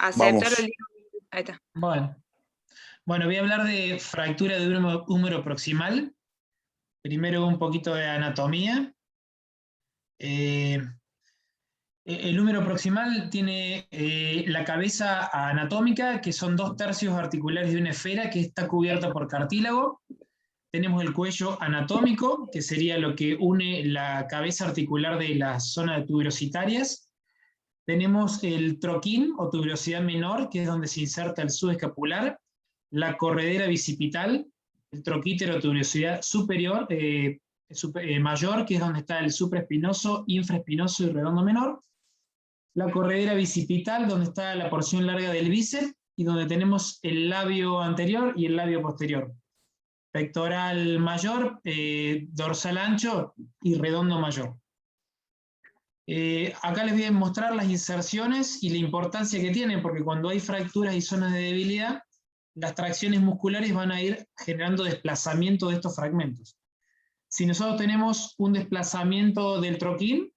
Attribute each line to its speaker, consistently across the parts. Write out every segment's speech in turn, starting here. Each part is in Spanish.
Speaker 1: Aceptar el
Speaker 2: Vamos.
Speaker 1: libro. Ahí está.
Speaker 3: Bueno, voy a hablar de fractura de húmero proximal. Primero un poquito de anatomía. El húmero proximal tiene la cabeza anatómica, que son 2/3 articulares de una esfera que está cubierta por cartílago. Tenemos el cuello anatómico, que sería lo que une la cabeza articular de la zona de tuberositarias. Tenemos el troquín o tuberosidad menor, que es donde se inserta el subescapular. La corredera bicipital, el troquítero o tuberosidad superior, mayor, que es donde está el supraespinoso, infraespinoso y redondo menor. La corredera bicipital, donde está la porción larga del bíceps y donde tenemos el labio anterior y el labio posterior. Pectoral mayor, dorsal ancho y redondo mayor. Acá les voy a mostrar las inserciones y la importancia que tienen, porque cuando hay fracturas y zonas de debilidad, las tracciones musculares van a ir generando desplazamiento de estos fragmentos. Si nosotros tenemos un desplazamiento del troquín,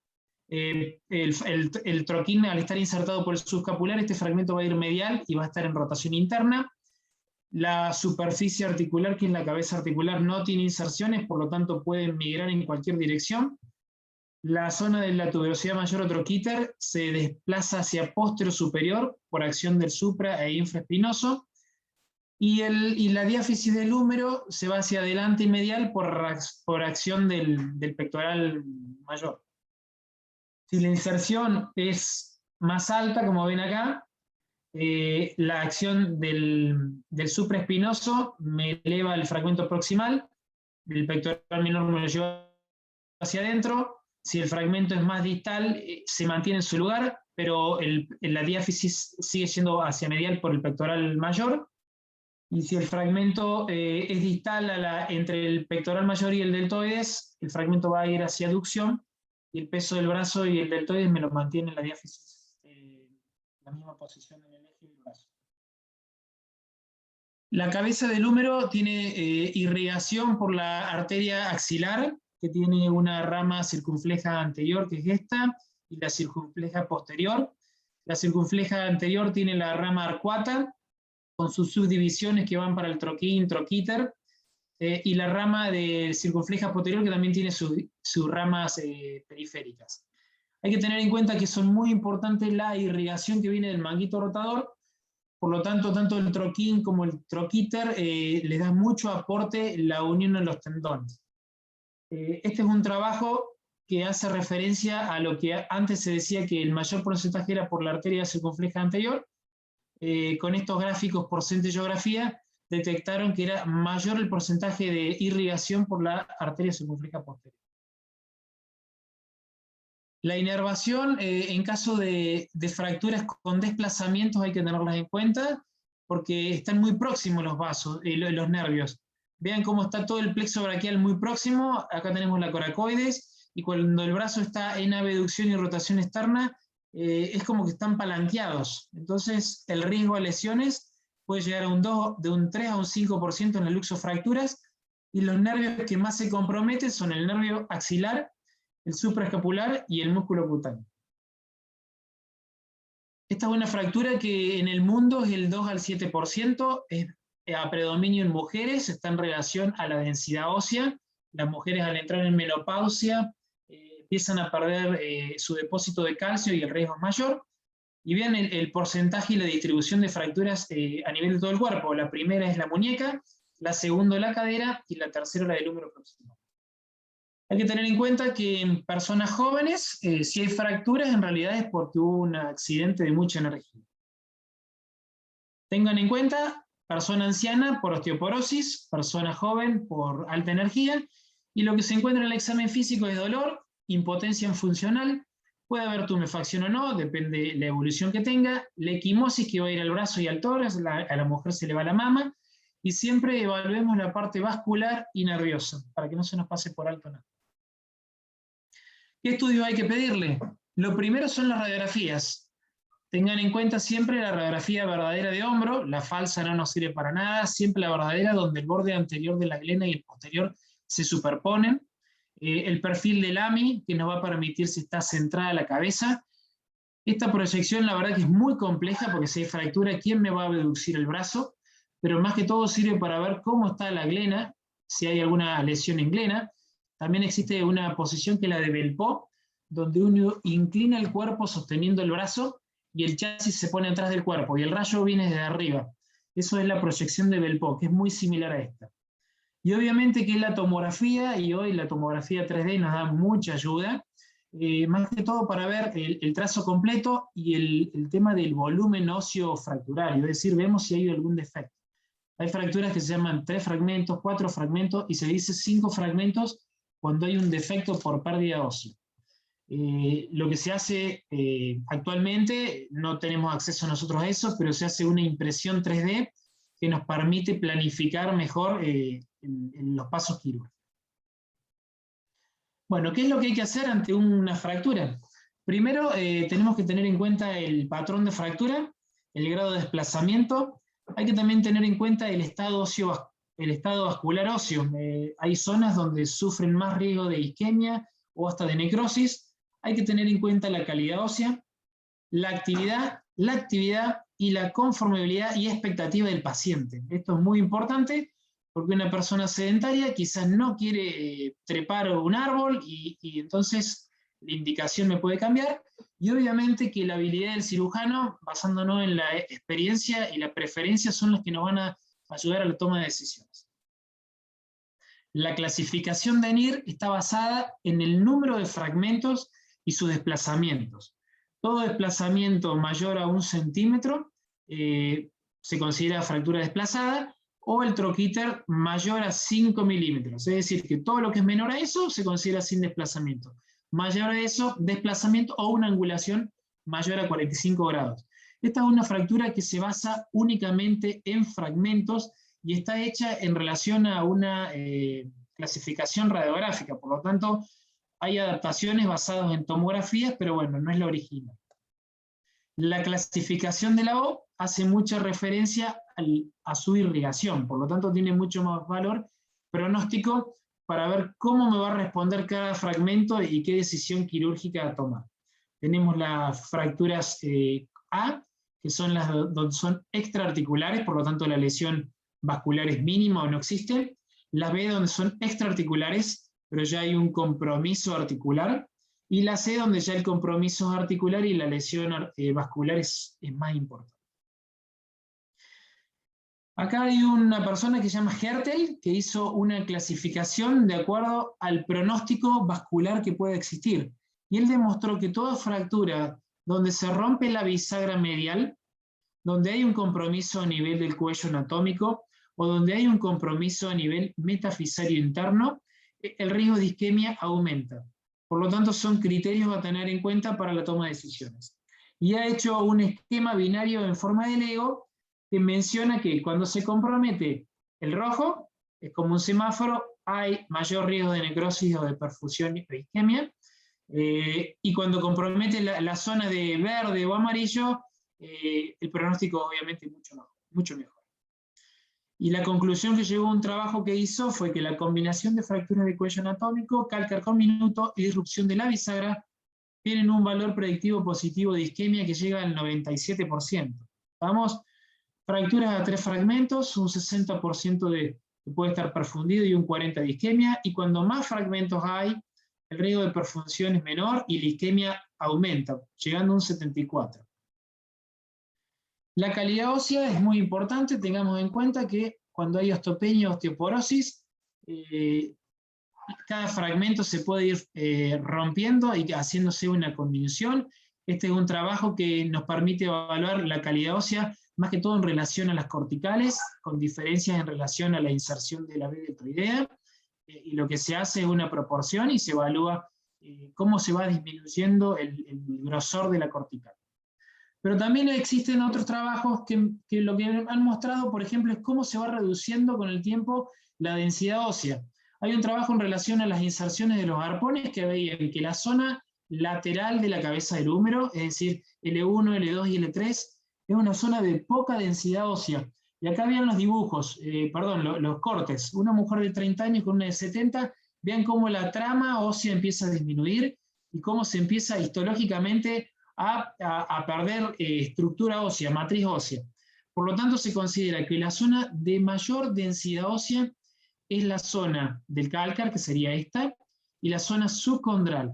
Speaker 3: el troquín, al estar insertado por el subescapular, este fragmento va a ir medial y va a estar en rotación interna. La superficie articular, que es la cabeza articular, no tiene inserciones, por lo tanto puede migrar en cualquier dirección. La zona de la tuberosidad mayor o troquíter se desplaza hacia póstero superior por acción del supra e infraespinoso. Y la diáfisis del húmero se va hacia adelante y medial por acción del pectoral mayor. Si la inserción es más alta, como ven acá, la acción del supraespinoso me eleva el fragmento proximal, el pectoral menor me lo lleva hacia adentro. Si el fragmento es más distal, se mantiene en su lugar, pero la diáfisis sigue siendo hacia medial por el pectoral mayor. Y si el fragmento es distal entre el pectoral mayor y el deltoides, el fragmento va a ir hacia aducción, y el peso del brazo y el deltoides me lo mantiene en la diáfisis, la misma posición en el eje del brazo. La cabeza del húmero tiene irrigación por la arteria axilar, que tiene una rama circunfleja anterior, que es esta, y la circunfleja posterior. La circunfleja anterior tiene la rama arcuata, con sus subdivisiones que van para el troquín, troquíter, y la rama de circunfleja posterior, que también tiene sus ramas periféricas. Hay que tener en cuenta que son muy importantes la irrigación que viene del manguito rotador. Por lo tanto, tanto el troquín como el troquíter les da mucho aporte la unión en los tendones. Este es un trabajo que hace referencia a lo que antes se decía que el mayor porcentaje era por la arteria circunfleja anterior. Con estos gráficos por centellografía detectaron que era mayor el porcentaje de irrigación por la arteria circunfleja posterior. La inervación, en caso de fracturas con desplazamientos, hay que tenerlas en cuenta porque están muy próximos los vasos, los nervios. Vean cómo está todo el plexo braquial muy próximo. Acá tenemos la coracoides, y cuando el brazo está en abducción y rotación externa, es como que están palanqueados. Entonces, el riesgo a lesiones puede llegar de un 3 a un 5% en las luxofracturas, y los nervios que más se comprometen son el nervio axilar, el supraescapular y el músculo cutáneo. Esta es una fractura que en el mundo es el 2 al 7%, es a predominio en mujeres, está en relación a la densidad ósea. Las mujeres, al entrar en menopausia, empiezan a perder su depósito de calcio y el riesgo es mayor. Y vean el porcentaje y la distribución de fracturas a nivel de todo el cuerpo. La primera es la muñeca, la segunda la cadera y la tercera la del húmero proximal. Hay que tener en cuenta que en personas jóvenes, si hay fracturas, en realidad es porque hubo un accidente de mucha energía. Tengan en cuenta, persona anciana por osteoporosis, persona joven por alta energía, y lo que se encuentra en el examen físico es dolor, impotencia funcional, puede haber tumefacción o no, depende de la evolución que tenga, la equimosis que va a ir al brazo y al tórax, a la mujer se le va la mama, y siempre evaluemos la parte vascular y nerviosa, para que no se nos pase por alto nada. ¿Qué estudios hay que pedirle? Lo primero son las radiografías. Tengan en cuenta siempre la radiografía verdadera de hombro, la falsa no nos sirve para nada, siempre la verdadera donde el borde anterior de la glena y el posterior se superponen. El perfil del AMI, que nos va a permitir si está centrada la cabeza. Esta proyección la verdad que es muy compleja porque si hay fractura, ¿quién me va a abducir el brazo? Pero más que todo sirve para ver cómo está la glena, si hay alguna lesión en glena. También existe una posición que es la de Belpo, donde uno inclina el cuerpo sosteniendo el brazo y el chasis se pone atrás del cuerpo y el rayo viene desde arriba. Eso es la proyección de Belpo, que es muy similar a esta. Y obviamente que es la tomografía, y hoy la tomografía 3D nos da mucha ayuda, más que todo para ver el trazo completo y el tema del volumen óseo fracturario, es decir, vemos si hay algún defecto. Hay fracturas que se llaman 3 fragmentos, 4 fragmentos, y se dice 5 fragmentos cuando hay un defecto por pérdida ósea. Lo que se hace actualmente, no tenemos acceso nosotros a eso, pero se hace una impresión 3D que nos permite planificar mejor en los pasos quirúrgicos. Bueno, ¿qué es lo que hay que hacer ante una fractura? Primero, tenemos que tener en cuenta el patrón de fractura, el grado de desplazamiento. Hay que también tener en cuenta el estado vascular óseo. Hay zonas donde sufren más riesgo de isquemia o hasta de necrosis. Hay que tener en cuenta la calidad ósea, la actividad y la conformabilidad y expectativa del paciente. Esto es muy importante porque una persona sedentaria quizás no quiere trepar un árbol y entonces la indicación me puede cambiar. Y obviamente que la habilidad del cirujano, basándonos en la experiencia y la preferencia, son las que nos van a ayudar a la toma de decisiones. La clasificación de NIR está basada en el número de fragmentos y sus desplazamientos. Todo desplazamiento mayor a 1 centímetro se considera fractura desplazada, o el troquíter mayor a 5 milímetros. Es decir, que todo lo que es menor a eso se considera sin desplazamiento. Mayor a eso, desplazamiento o una angulación mayor a 45 grados. Esta es una fractura que se basa únicamente en fragmentos y está hecha en relación a una clasificación radiográfica. Por lo tanto, hay adaptaciones basadas en tomografías, pero bueno, no es la original. La clasificación de la O hace mucha referencia a su irrigación, por lo tanto tiene mucho más valor pronóstico para ver cómo me va a responder cada fragmento y qué decisión quirúrgica tomar. Tenemos las fracturas A, que son las donde son extraarticulares, por lo tanto la lesión vascular es mínima o no existe. Las B, donde son extraarticulares, pero ya hay un compromiso articular. Y la C, donde ya el compromiso es articular y la lesión vascular es más importante. Acá hay una persona que se llama Hertel, que hizo una clasificación de acuerdo al pronóstico vascular que puede existir. Y él demostró que toda fractura donde se rompe la bisagra medial, donde hay un compromiso a nivel del cuello anatómico, o donde hay un compromiso a nivel metafisario interno, el riesgo de isquemia aumenta. Por lo tanto, son criterios a tener en cuenta para la toma de decisiones. Y ha hecho un esquema binario en forma de Lego que menciona que cuando se compromete el rojo, es como un semáforo, hay mayor riesgo de necrosis o de perfusión y isquemia. Y cuando compromete la zona de verde o amarillo, el pronóstico obviamente es mucho mejor. Y la conclusión que llegó a un trabajo que hizo fue que la combinación de fracturas de cuello anatómico, cálcar con minuto y disrupción de la bisagra tienen un valor predictivo positivo de isquemia que llega al 97%. Vamos, fracturas a 3 fragmentos, un 60% que puede estar perfundido y un 40% de isquemia, y cuando más fragmentos hay, el riesgo de perfunción es menor y la isquemia aumenta, llegando a un 74%. La calidad ósea es muy importante, tengamos en cuenta que cuando hay osteopenia o osteoporosis, cada fragmento se puede ir rompiendo y haciéndose una combinación. Este es un trabajo que nos permite evaluar la calidad ósea, más que todo en relación a las corticales, con diferencias en relación a la inserción de la B deltoidea, y lo que se hace es una proporción y se evalúa cómo se va disminuyendo el grosor de la cortical. Pero también existen otros trabajos que lo que han mostrado, por ejemplo, es cómo se va reduciendo con el tiempo la densidad ósea. Hay un trabajo en relación a las inserciones de los arpones que veían que la zona lateral de la cabeza del húmero, es decir, L1, L2 y L3, es una zona de poca densidad ósea. Y acá vean los dibujos, los cortes. Una mujer de 30 años con una de 70, vean cómo la trama ósea empieza a disminuir y cómo se empieza histológicamente a perder estructura ósea, matriz ósea. Por lo tanto, se considera que la zona de mayor densidad ósea es la zona del cálcar, que sería esta, y la zona subcondral.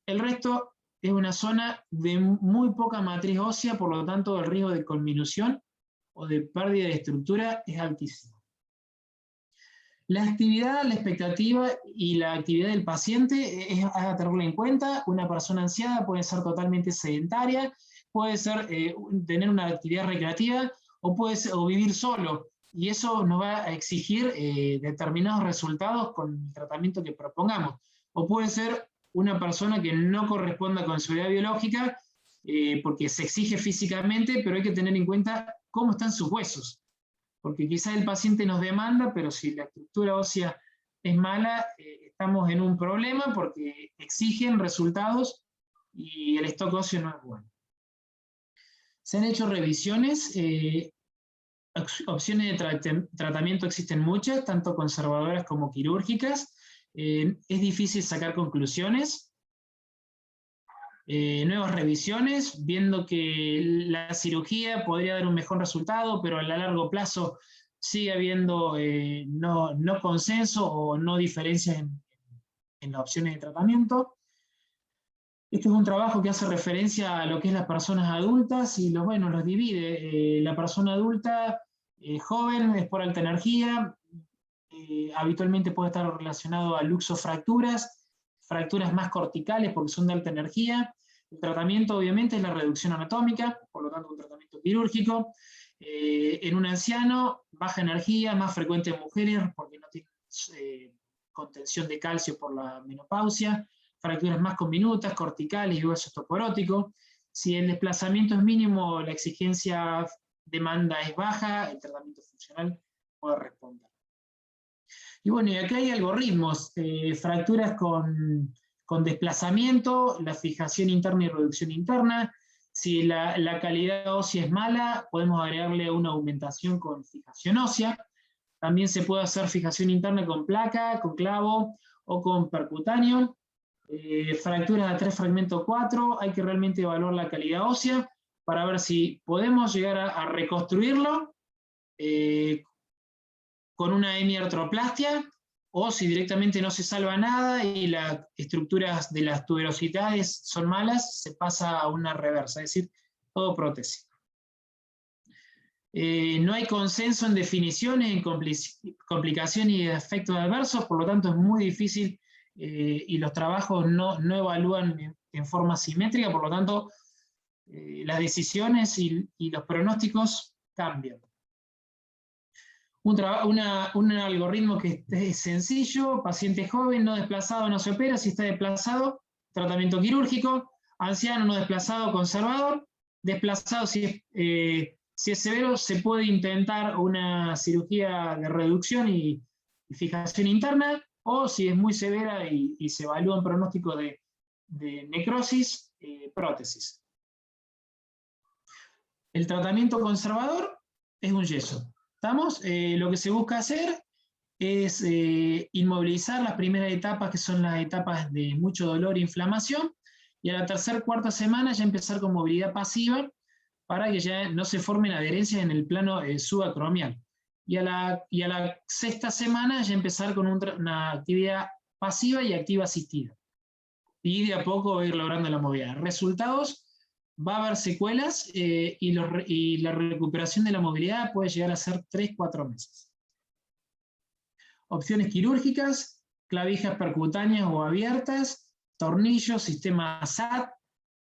Speaker 3: El resto es una zona de muy poca matriz ósea, por lo tanto el riesgo de conminución o de pérdida de estructura es altísimo. La actividad, la expectativa y la actividad del paciente es a tenerla en cuenta. Una persona ansiada puede ser totalmente sedentaria, puede ser tener una actividad recreativa o puede ser, o vivir solo. Y eso nos va a exigir determinados resultados con el tratamiento que propongamos. O puede ser una persona que no corresponda con su edad biológica porque se exige físicamente, pero hay que tener en cuenta cómo están sus huesos. Porque quizás el paciente nos demanda, pero si la estructura ósea es mala, estamos en un problema porque exigen resultados y el stock óseo no es bueno. Se han hecho revisiones, opciones de tratamiento existen muchas, tanto conservadoras como quirúrgicas. Es difícil sacar conclusiones. Nuevas revisiones, viendo que la cirugía podría dar un mejor resultado, pero a largo plazo sigue habiendo no consenso o no diferencias en las opciones de tratamiento. Este es un trabajo que hace referencia a lo que es las personas adultas y los divide. La persona adulta joven es por alta energía, habitualmente puede estar relacionado a luxofracturas, fracturas más corticales porque son de alta energía. El tratamiento obviamente es la reducción anatómica, por lo tanto un tratamiento quirúrgico. En un anciano, baja energía, más frecuente en mujeres porque no tienen contención de calcio por la menopausia, fracturas más conminutas, corticales y hueso osteoporótico. Si el desplazamiento es mínimo, la exigencia demanda es baja, el tratamiento funcional puede responder. Y bueno, y acá hay algoritmos, fracturas con desplazamiento, la fijación interna y reducción interna. Si la calidad ósea es mala, podemos agregarle una aumentación con fijación ósea. También se puede hacer fijación interna con placa, con clavo o con percutáneo. Fracturas a 3 fragmento 4, hay que realmente evaluar la calidad ósea para ver si podemos llegar a reconstruirlo con una hemiartroplastia, o si directamente no se salva nada y las estructuras de las tuberosidades son malas, se pasa a una reversa, es decir, todo prótesis. No hay consenso en definiciones, en complicaciones y efectos adversos, por lo tanto es muy difícil y los trabajos no evalúan en forma simétrica, por lo tanto las decisiones y los pronósticos cambian. Un algoritmo que es sencillo: paciente joven, no desplazado, no se opera; si está desplazado, tratamiento quirúrgico; anciano, no desplazado, conservador; desplazado, si es severo, se puede intentar una cirugía de reducción y fijación interna, o si es muy severa y se evalúa un pronóstico de necrosis, prótesis. El tratamiento conservador es un yeso. ¿Estamos? Lo que se busca hacer es inmovilizar las primeras etapas, que son las etapas de mucho dolor e inflamación, y a la tercera, cuarta semana ya empezar con movilidad pasiva para que ya no se formen adherencias en el plano subacromial. Y a la sexta semana ya empezar con una actividad pasiva y activa asistida. Y de a poco ir logrando la movilidad. Resultados: va a haber secuelas y la recuperación de la movilidad puede llegar a ser 3-4 meses. Opciones quirúrgicas: clavijas percutáneas o abiertas, tornillos, sistema SAT,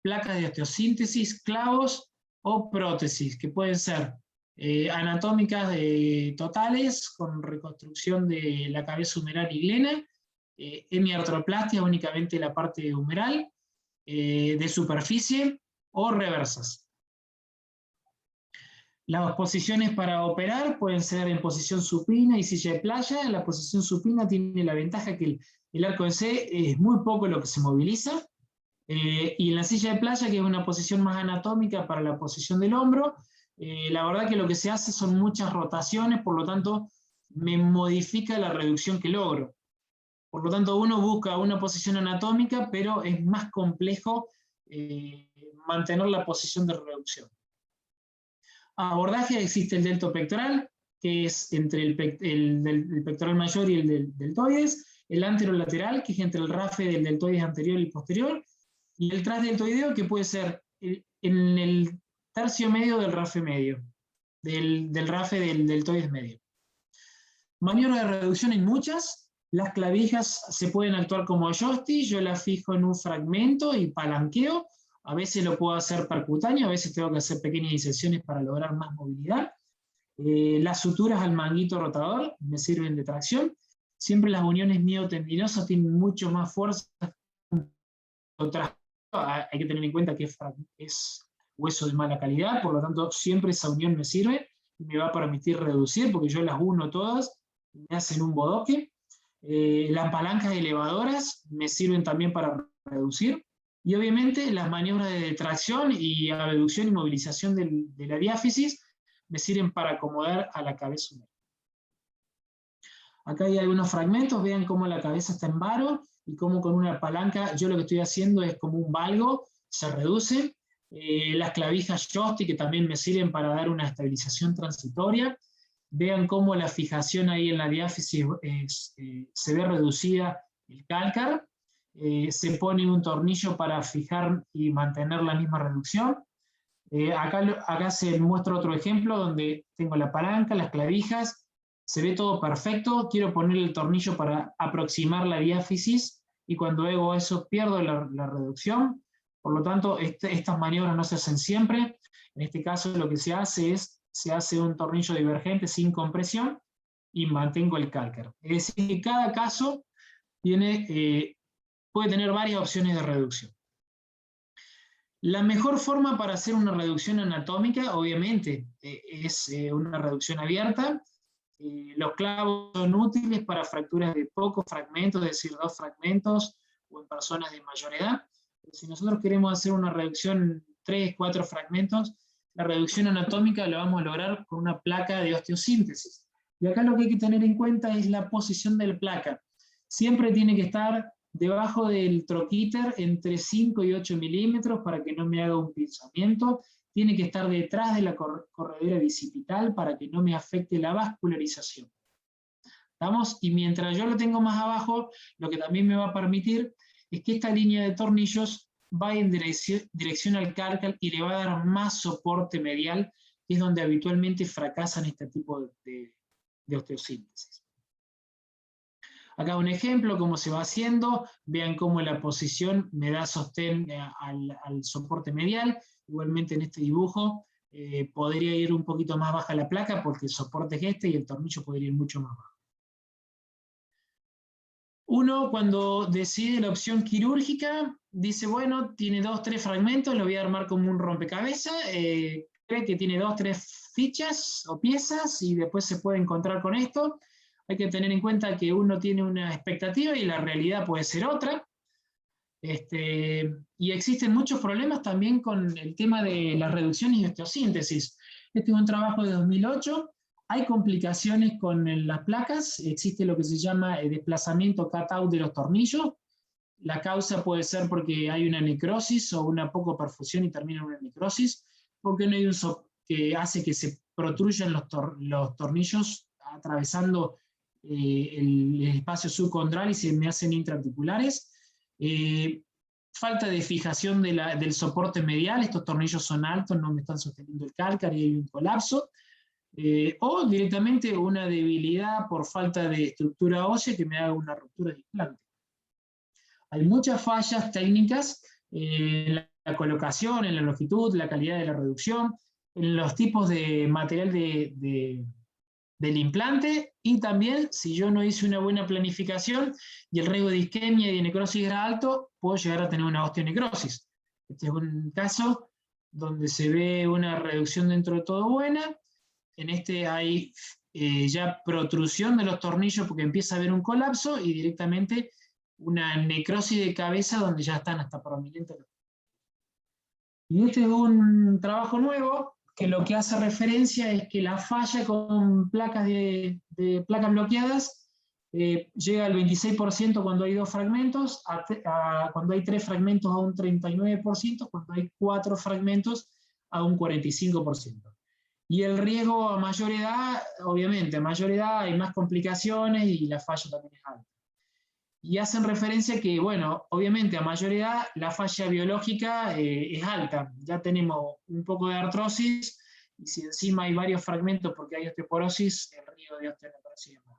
Speaker 3: placas de osteosíntesis, clavos o prótesis, que pueden ser anatómicas totales, con reconstrucción de la cabeza humeral y glena, hemiartroplastia, únicamente la parte humeral, de superficie, o reversas. Las posiciones para operar pueden ser en posición supina y silla de playa. La posición supina tiene la ventaja que el arco en C es muy poco lo que se moviliza, y en la silla de playa, que es una posición más anatómica para la posición del hombro, la verdad que lo que se hace son muchas rotaciones, por lo tanto me modifica la reducción que logro. Por lo tanto, uno busca una posición anatómica, pero es más complejo mantener la posición de reducción. Abordaje: existe el deltopectoral, que es entre el pectoral mayor y el del deltoides, el anterolateral, que es entre el rafe del deltoides anterior y posterior, y el trasdeltoideo, que puede ser en el tercio medio del rafe medio, del rafe del deltoides medio. Maniobras de reducción en muchas. Las clavijas se pueden actuar como joystick, yo las fijo en un fragmento y palanqueo. A veces lo puedo hacer percutáneo, a veces tengo que hacer pequeñas incisiones para lograr más movilidad. Las suturas al manguito rotador me sirven de tracción. Siempre las uniones miotendinosas tienen mucho más fuerza. Hay que tener en cuenta que es hueso de mala calidad, por lo tanto siempre esa unión me sirve y me va a permitir reducir, porque yo las uno todas y me hacen un bodoque. Las palancas elevadoras me sirven también para reducir. Y obviamente las maniobras de tracción y abducción y movilización de la diáfisis me sirven para acomodar a la cabeza humana. Acá hay algunos fragmentos, vean cómo la cabeza está en varo y cómo con una palanca yo lo que estoy haciendo es como un valgo, se reduce. Las clavijas joystick, que también me sirven para dar una estabilización transitoria. Vean cómo la fijación ahí en la diáfisis se ve reducida el cálcar. Se pone un tornillo para fijar y mantener la misma reducción. Acá se muestra otro ejemplo donde tengo la palanca, las clavijas, se ve todo perfecto, quiero poner el tornillo para aproximar la diáfisis y cuando hago eso pierdo la reducción. Por lo tanto, estas maniobras no se hacen siempre. En este caso lo que se hace es, se hace un tornillo divergente sin compresión y mantengo el cálcar. Es decir, que cada caso puede tener varias opciones de reducción. La mejor forma para hacer una reducción anatómica, obviamente, es una reducción abierta. Los clavos son útiles para fracturas de pocos fragmentos, es decir, 2 fragmentos, o en personas de mayor edad. Si nosotros queremos hacer una reducción 3, 4 fragmentos, la reducción anatómica la vamos a lograr con una placa de osteosíntesis. Y acá lo que hay que tener en cuenta es la posición del placa. Siempre tiene que estar debajo del troquíter entre 5 y 8 milímetros para que no me haga un pinzamiento. Tiene que estar detrás de la corredera bicipital para que no me afecte la vascularización. ¿Estamos? Y mientras yo lo tengo más abajo, lo que también me va a permitir es que esta línea de tornillos va en dirección al cálcar y le va a dar más soporte medial, que es donde habitualmente fracasan este tipo de osteosíntesis. Acá un ejemplo, cómo se va haciendo. Vean cómo la posición me da sostén al soporte medial. Igualmente en este dibujo podría ir un poquito más baja la placa porque el soporte es este y el tornillo podría ir mucho más bajo. Uno, cuando decide la opción quirúrgica, dice, bueno, tiene 2, 3 fragmentos, lo voy a armar como un rompecabezas, cree que tiene 2, 3 fichas o piezas y después se puede encontrar con esto. Hay que tener en cuenta que uno tiene una expectativa y la realidad puede ser otra. Y existen muchos problemas también con el tema de las reducciones y osteosíntesis. Este es un trabajo de 2008. Hay complicaciones con las placas, existe lo que se llama desplazamiento cut-out de los tornillos. La causa puede ser porque hay una necrosis o una poco perfusión y termina en una necrosis, porque no hay un que hace que se protruyan los tornillos atravesando el espacio subcondral y se me hacen intraarticulares. Falta de fijación del soporte medial, estos tornillos son altos, no me están sosteniendo el cálcar y hay un colapso. O directamente una debilidad por falta de estructura ósea que me haga una ruptura de implante. Hay muchas fallas técnicas en la colocación, en la longitud, la calidad de la reducción, en los tipos de material del implante y también si yo no hice una buena planificación y el riesgo de isquemia y de necrosis era alto, puedo llegar a tener una osteonecrosis. Este es un caso donde se ve una reducción dentro de todo buena. En este hay ya protrusión de los tornillos porque empieza a haber un colapso y directamente una necrosis de cabeza donde ya están hasta prominentes. Y este es un trabajo nuevo que lo que hace referencia es que la falla con placas placas bloqueadas llega al 26% cuando hay 2 fragmentos, cuando hay 3 fragmentos a un 39%, cuando hay 4 fragmentos a un 45%. Y el riesgo a mayor edad, obviamente, a mayor edad hay más complicaciones y la falla también es alta. Y hacen referencia que, bueno, obviamente a mayor edad la falla biológica es alta. Ya tenemos un poco de artrosis, y si encima hay varios fragmentos porque hay osteoporosis, el riesgo de osteoporosis es más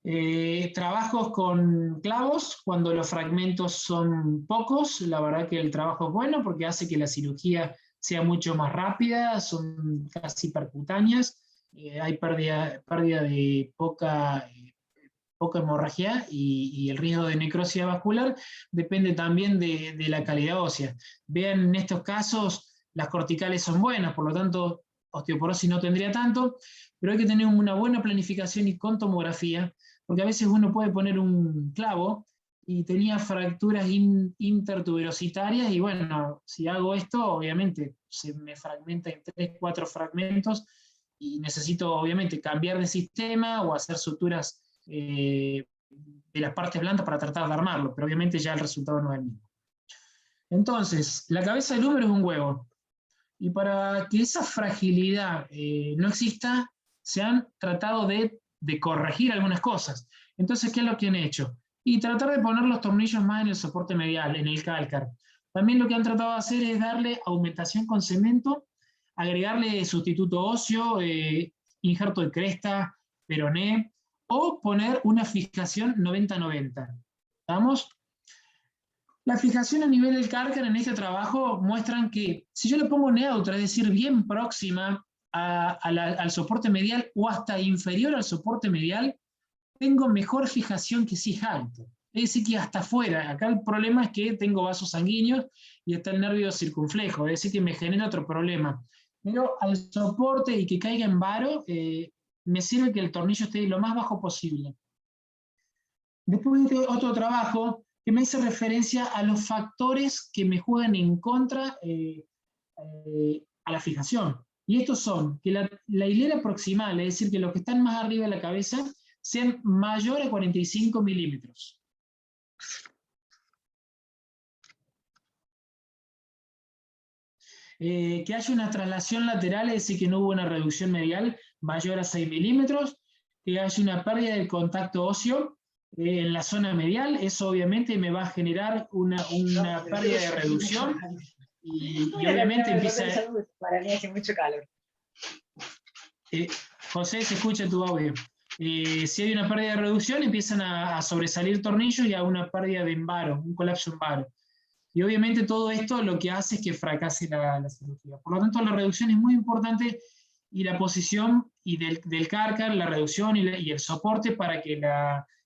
Speaker 3: alto. Trabajos con clavos, cuando los fragmentos son pocos, la verdad que el trabajo es bueno porque hace que la cirugía sea mucho más rápida, son casi percutáneas, hay pérdida de poca hemorragia y el riesgo de necrosis vascular depende también de la calidad ósea. Vean, en estos casos las corticales son buenas, por lo tanto osteoporosis no tendría tanto, pero hay que tener una buena planificación y con tomografía, porque a veces uno puede poner un clavo y tenía fracturas intertuberositarias y bueno, si hago esto, obviamente se me fragmenta en 3, 4 fragmentos y necesito obviamente cambiar de sistema o hacer suturas de las partes blandas para tratar de armarlo, pero obviamente ya el resultado no es el mismo. Entonces, la cabeza del húmero es un huevo, y para que esa fragilidad no exista, se han tratado de corregir algunas cosas. Entonces, ¿qué es lo que han hecho? Y tratar de poner los tornillos más en el soporte medial, en el cálcar. También lo que han tratado de hacer es darle aumentación con cemento, agregarle sustituto óseo, injerto de cresta, peroné, o poner una fijación 90-90. ¿Estamos? La fijación a nivel del cálcar en este trabajo muestran que si yo le pongo neutra, es decir, bien próxima al soporte medial o hasta inferior al soporte medial, tengo mejor fijación que si es alto. Es decir, que hasta afuera. Acá el problema es que tengo vasos sanguíneos y está el nervio circunflejo, es decir, que me genera otro problema. Pero al soporte y que caiga en varo, me sirve que el tornillo esté lo más bajo posible. Después de otro trabajo que me hace referencia a los factores que me juegan en contra a la fijación. Y estos son que la hilera proximal, es decir, que los que están más arriba de la cabeza, sean mayores a 45 milímetros. Que haya una traslación lateral, es decir, que no hubo una reducción medial mayor a 6 milímetros, que haya una pérdida del contacto óseo en la zona medial, eso obviamente me va a generar una pérdida de reducción y obviamente empieza...
Speaker 1: Para mí hace mucho calor.
Speaker 3: José, se escucha tu audio. Si hay una pérdida de reducción, empiezan a sobresalir tornillos y a una pérdida de embaro, un colapso en varo. Y obviamente todo esto lo que hace es que fracase la cirugía. Por lo tanto, la reducción es muy importante y la posición y del cárcar, la reducción y el soporte para que el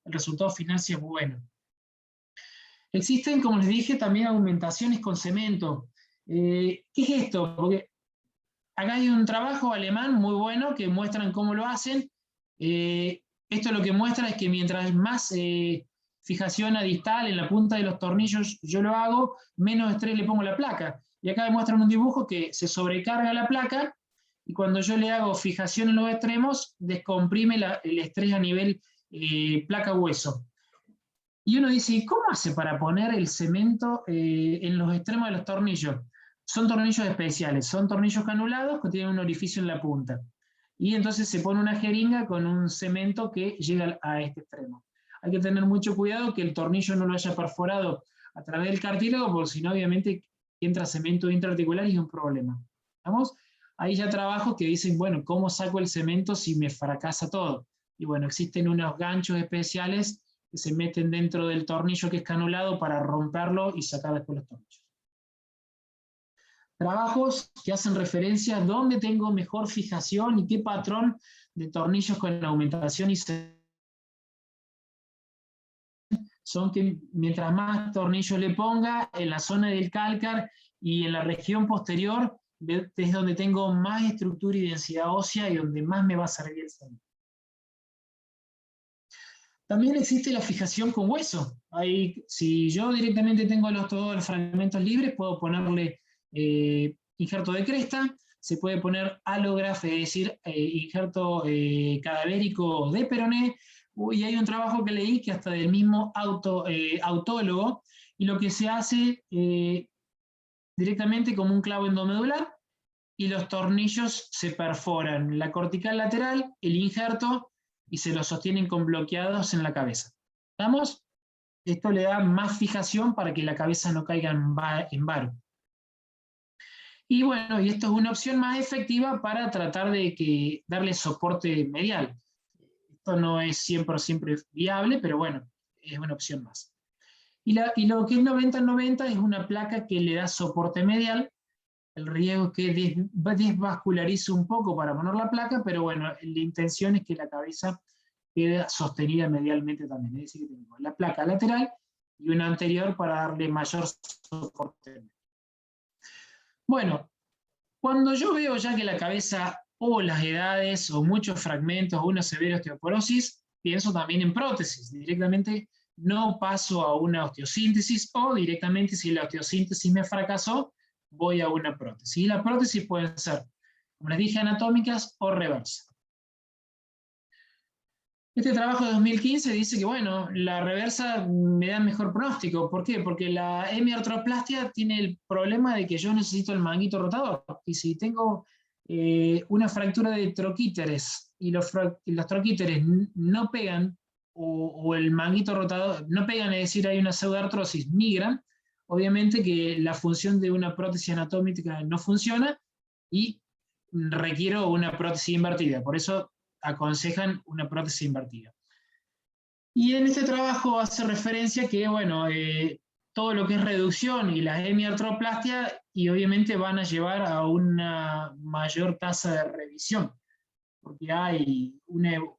Speaker 3: resultado final sea bueno. Existen, como les dije, también aumentaciones con cemento. ¿Qué es esto? Porque acá hay un trabajo alemán muy bueno que muestran cómo lo hacen. Esto lo que muestra es que mientras más fijación a distal en la punta de los tornillos yo lo hago, menos estrés le pongo a la placa. Y acá muestran un dibujo que se sobrecarga la placa y cuando yo le hago fijación en los extremos, descomprime el estrés a nivel placa-hueso. Y uno dice, ¿cómo hace para poner el cemento en los extremos de los tornillos? Son tornillos especiales, son tornillos canulados que tienen un orificio en la punta. Y entonces se pone una jeringa con un cemento que llega a este extremo. Hay que tener mucho cuidado que el tornillo no lo haya perforado a través del cartílago, porque si no, obviamente, entra cemento intraarticular y es un problema. ¿Vamos? Hay ya trabajos que dicen, bueno, ¿cómo saco el cemento si me fracasa todo? Y bueno, existen unos ganchos especiales que se meten dentro del tornillo que es canulado para romperlo y sacar después los tornillos. Trabajos que hacen referencia a dónde tengo mejor fijación y qué patrón de tornillos con aumentación y son que mientras más tornillos le ponga en la zona del cálcar y en la región posterior es donde tengo más estructura y densidad ósea y donde más me va a servir el cemento. También existe la fijación con hueso. Si yo directamente tengo todos los fragmentos libres, puedo ponerle injerto de cresta. se puede poner alógrafo, es decir, injerto cadavérico de peroné, y hay un trabajo que leí que hasta del mismo autólogo, y lo que se hace directamente como un clavo endomedular, y los tornillos se perforan la cortical lateral, el injerto, y se los sostienen con bloqueados en la cabeza. ¿Estamos? Esto le da más fijación para que la cabeza no caiga en varo. Y bueno, y esto es una opción más efectiva para tratar de darle soporte medial. Esto no es siempre viable, pero bueno, es una opción más. Y lo que es 90-90 es una placa que le da soporte medial. El riesgo es que desvascularice un poco para poner la placa, pero bueno, la intención es que la cabeza quede sostenida medialmente también. Es decir, que tenemos la placa lateral y una anterior para darle mayor soporte. Bueno, cuando yo veo ya que la cabeza o las edades o muchos fragmentos o una severa osteoporosis, pienso también en prótesis. Directamente no paso a una osteosíntesis, o directamente si la osteosíntesis me fracasó, voy a una prótesis. Y las prótesis pueden ser, como les dije, anatómicas o reversa. Este trabajo de 2015 dice que, bueno, la reversa me da mejor pronóstico. ¿Por qué? Porque la hemiartroplastia tiene el problema de que yo necesito el manguito rotador. Y si tengo una fractura de troquíteres y los troquíteres no pegan, o el manguito rotador no pegan, es decir, hay una pseudoartrosis, migran, obviamente que la función de una prótesis anatómica no funciona y requiero una prótesis invertida. Por eso aconsejan una prótesis invertida. Y en este trabajo hace referencia que, bueno, todo lo que es reducción y la hemiartroplastia, y obviamente van a llevar a una mayor tasa de revisión, porque hay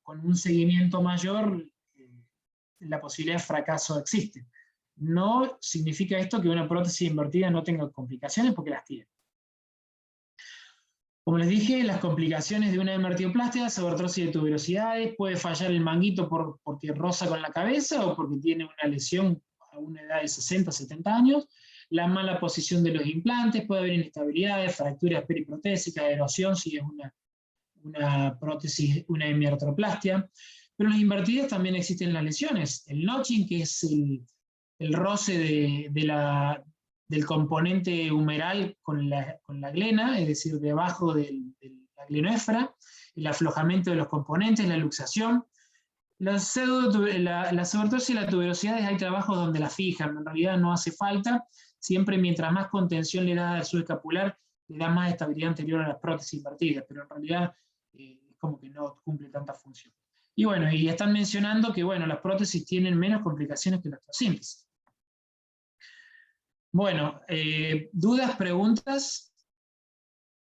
Speaker 3: con un seguimiento mayor, la posibilidad de fracaso existe. No significa esto que una prótesis invertida no tenga complicaciones, porque las tiene. Como les dije, las complicaciones de una hemiartroplastia, sobreartrosis de tuberosidades, puede fallar el manguito porque roza con la cabeza o porque tiene una lesión a una edad de 60, 70 años, la mala posición de los implantes, puede haber inestabilidades, fracturas periprotésicas, erosión si es una prótesis, una hemiartroplastia. Pero en las invertidas también existen las lesiones. El notching, que es el roce del componente humeral con la glena, es decir, debajo de la glenoéfra, el aflojamiento de los componentes, la luxación. La sobreartrosis y la tuberosidades hay trabajos donde la fijan, en realidad no hace falta, siempre mientras más contención le da al subescapular, le da más estabilidad anterior a las prótesis invertidas, pero en realidad es como que no cumple tanta función. Y bueno, y están mencionando que, bueno, las prótesis tienen menos complicaciones que la osteosíntesis. Bueno, ¿dudas, preguntas?